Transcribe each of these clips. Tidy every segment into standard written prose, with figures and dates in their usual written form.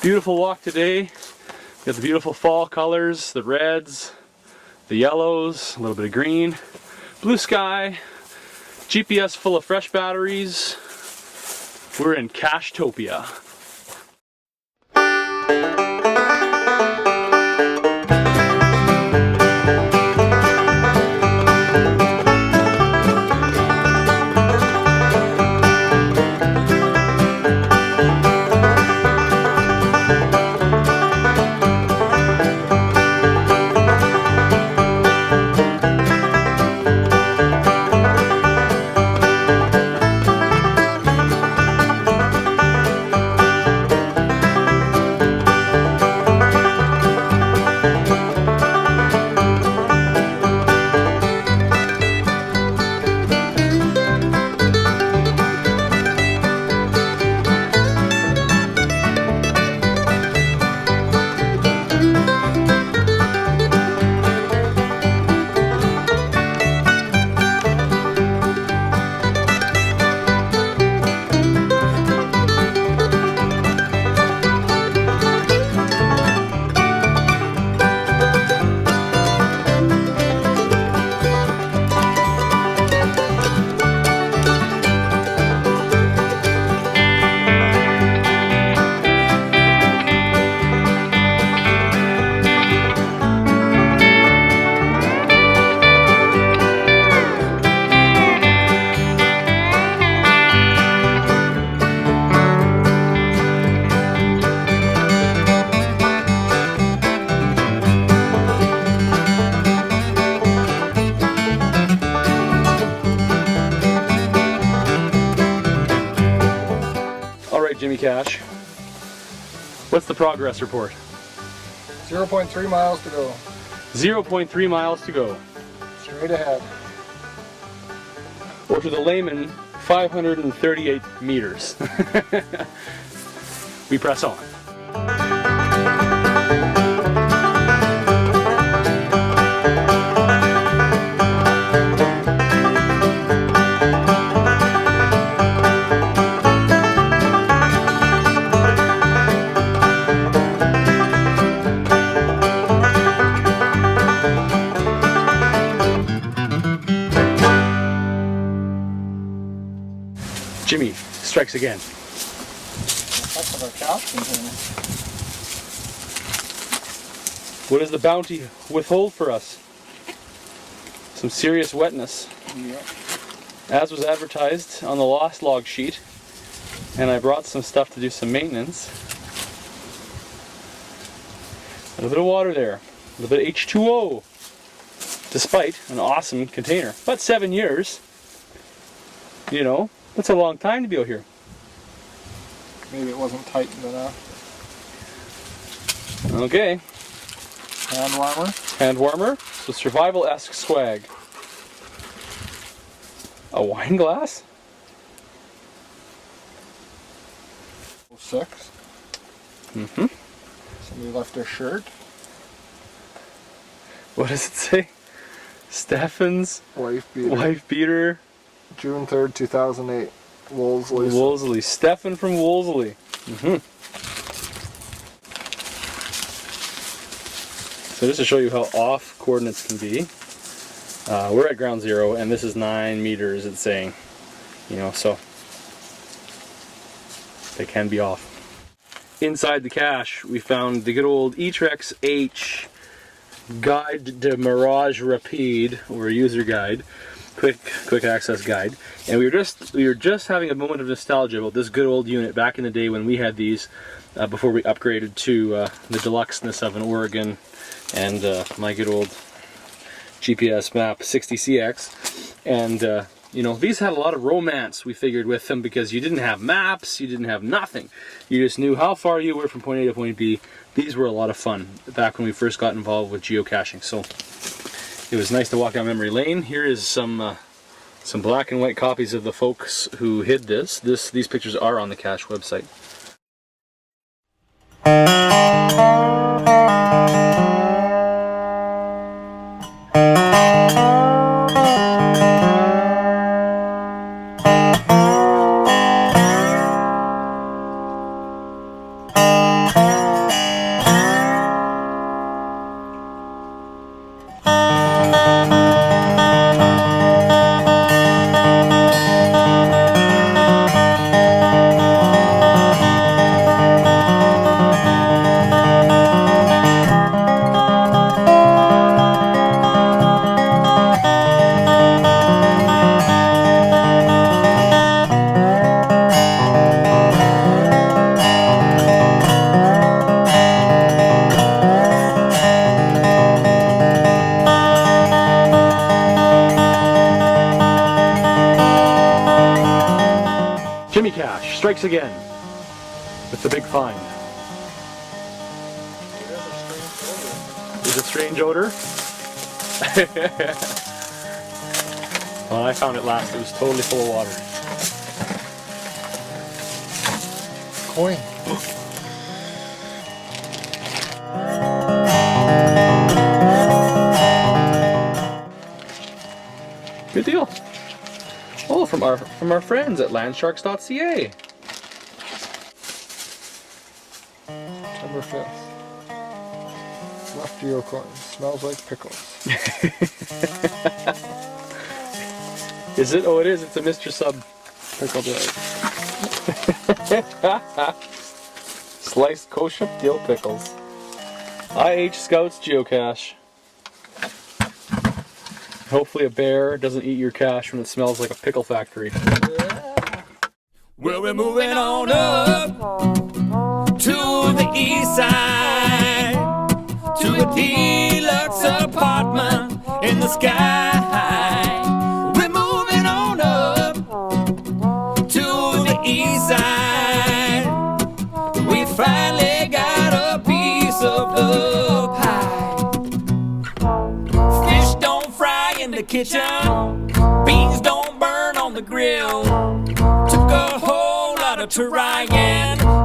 Beautiful walk today. Got the beautiful fall colors, the reds, the yellows, a little bit of green, blue sky, GPS full of fresh batteries. We're in Cachetopia. Jimmycach, what's the progress report? 0.3 miles to go. 0.3 miles to go. Straight ahead. Or to the layman, 538 meters. We press on. Jimmy strikes again. That's our cache container. What does the bounty withhold for us? Some serious wetness. Yep. As was advertised on the lost log sheet. And I brought some stuff to do some maintenance. A little bit of water there. A little bit of H2O. Despite an awesome container. But 7 years. You know. That's a long time to be out here. Maybe it wasn't tightened enough. Okay. Hand warmer. Hand warmer. So survival-esque swag. A wine glass? 06. Mm-hmm. Somebody left their shirt. What does it say? Stephen's Wife beater. wife beater. June 3rd, 2008. Wolseley. Wolseley. Stephen from Wolseley. Mm-hmm. So just to show you how off coordinates can be, we're at ground zero and this is 9 meters, it's saying. You know, so they can be off. Inside the cache, we found the good old Etrex H Guide de Mirage Rapide, or user guide. Quick access guide, and we were just having a moment of nostalgia about this good old unit back in the day when we had these before we upgraded to the deluxeness of an Oregon and my good old GPS map 60CX. And you know, these had a lot of romance, we figured, with them, because you didn't have maps, you didn't have nothing, you just knew how far you were from point A to point B. These were a lot of fun back when we first got involved with geocaching, so it was nice to walk down memory lane. Here is some black and white copies of the folks who hid this. These pictures are on the cache website. strikes again with the big find. Is it strange odor? When I found it last, it was totally full of water. Coin. Good deal. Oh, from our friends at landsharks.ca. September 5th. Left geocoin. Smells like pickles. Is it? Oh, it is. It's a Mr. Sub Pickle bag. sliced kosher dill pickles. IH Scouts Geocache. Hopefully a bear doesn't eat your cache when it smells like a pickle factory. Well, we're moving on up to the east side, to a deluxe apartment in the sky. We're moving on up to the east side. We finally got a piece of the pie. Fish don't fry in the kitchen, beans don't burn on the grill. Took a whole lot of trying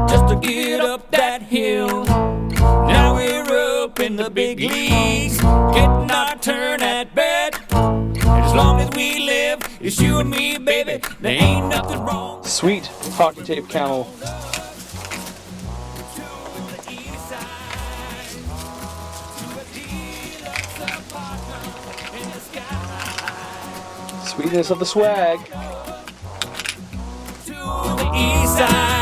just to get up that hill. Now we're up in the big leagues, getting our turn at bat. And as long as we live, it's you and me, baby, there ain't nothing wrong. Sweet hockey tape camel. Sweetness of the swag. To the east side.